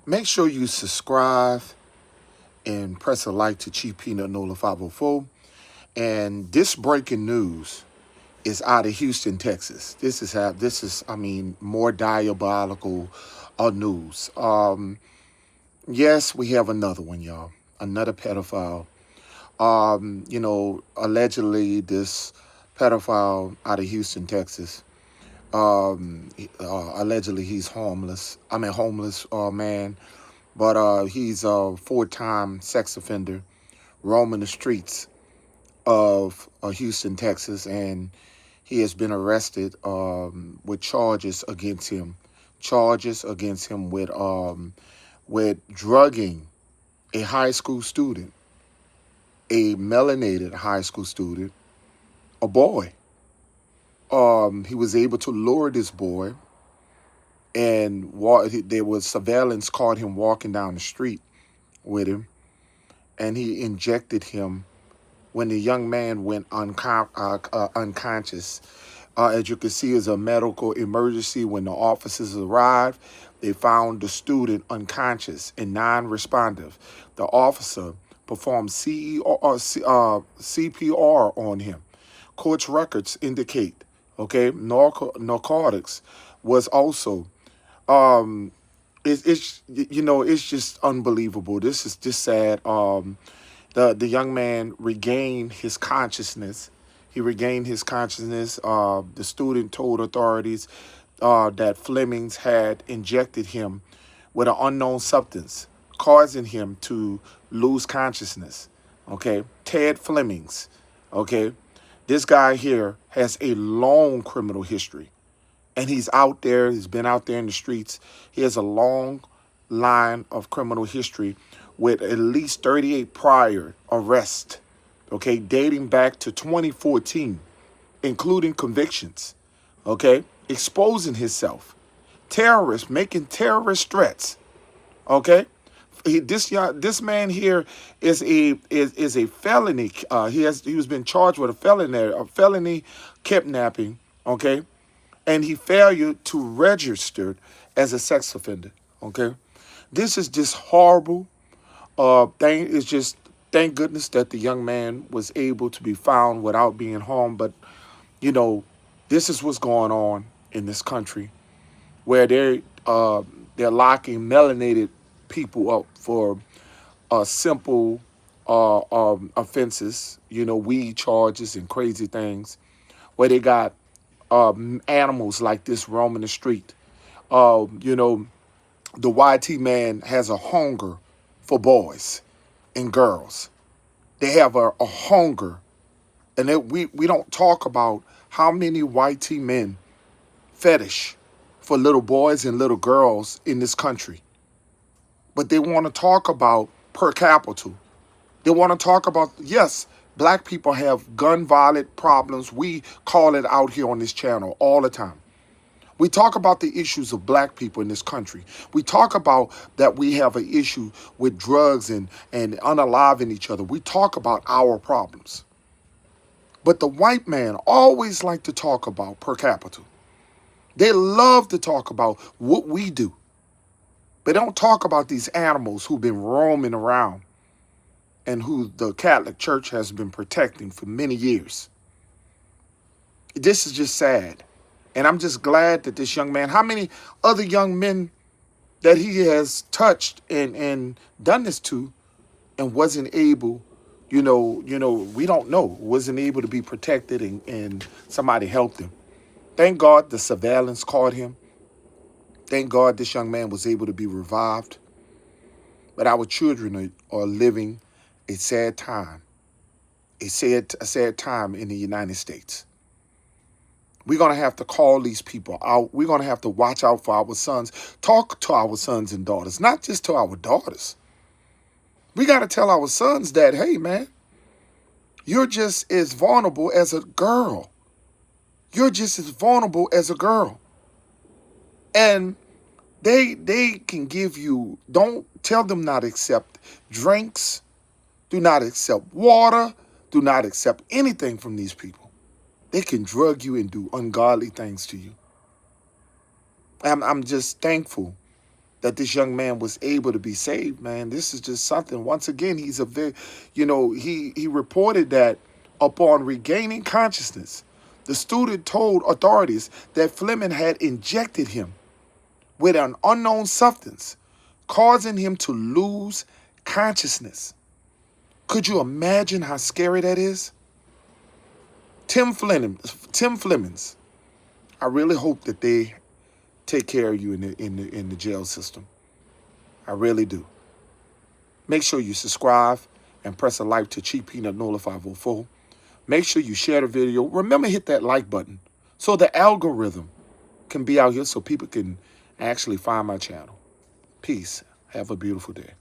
Make sure you subscribe and press a like to Chief Peanut Nola 504. And this breaking news is out of Houston, Texas. More diabolical news. Yes, we have another one, y'all. Another pedophile. Allegedly this pedophile out of Houston, Texas. Allegedly he's homeless man, but he's a four-time sex offender roaming the streets of Houston, Texas, and he has been arrested with charges against him with drugging a high school student, a melanated high school student, a boy. He was able to lure this boy, and there was surveillance caught him walking down the street with him, and he injected him when the young man went unconscious. As you can see, it's a medical emergency. When the officers arrived, they found the student unconscious and non-responsive. The officer performed CPR on him. Court's records indicate, okay, narcotics was also, um, it's just unbelievable. This is just sad. The young man regained his consciousness. He regained his consciousness. The student told authorities that Flemmings had injected him with an unknown substance, causing him to lose consciousness. Okay, Ted Flemmings. Okay, this guy here has a long criminal history, and he's out there. He's been out there in the streets. He has a long line of criminal history with at least 38 prior arrests, okay, dating back to 2014, including convictions, okay, exposing himself, terrorists, making terrorist threats, okay. This man here is a felony. He was been charged with a felony kidnapping, okay, and he failed to register as a sex offender, okay. This is just horrible. Thank goodness that the young man was able to be found without being harmed. But you know, this is what's going on in this country, where they're locking melanated people up for simple offenses. Weed charges and crazy things, where they got animals like this roaming the street. The YT man has a hunger for boys and girls. They have a hunger. And we don't talk about how many YT men fetish for little boys and little girls in this country. But they want to talk about per capita. They want to talk about, yes, black people have gun violence problems. We call it out here on this channel all the time. We talk about the issues of black people in this country. We talk about that we have an issue with drugs and unaliving each other. We talk about our problems. But the white man always like to talk about per capita. They love to talk about what we do. They don't talk about these animals who've been roaming around and who the Catholic Church has been protecting for many years. This is just sad. And I'm just glad that this young man, how many other young men that he has touched and done this to and wasn't able, we don't know, wasn't able to be protected and somebody helped him. Thank God the surveillance caught him. Thank God this young man was able to be revived. But our children are living a sad time, a sad time in the United States. We're going to have to call these people out. We're going to have to watch out for our sons. Talk to our sons and daughters, not just to our daughters. We got to tell our sons that, hey, man, you're just as vulnerable as a girl. You're just as vulnerable as a girl. And they can give you, don't tell them not to accept drinks, do not accept water, do not accept anything from these people. They can drug you and do ungodly things to you. I'm just thankful that this young man was able to be saved, man. This is just something. Once again, he's a very, he reported that upon regaining consciousness, the student told authorities that Fleming had injected him with an unknown substance, causing him to lose consciousness. Could you imagine how scary that is? Tim Flemmings, I really hope that they take care of you in the jail system. I really do. Make sure you subscribe and press a like to Cheap Peanut Nola 504. Make sure you share the video. Remember, hit that like button so the algorithm can be out here so people can actually find my channel. Peace. Have a beautiful day.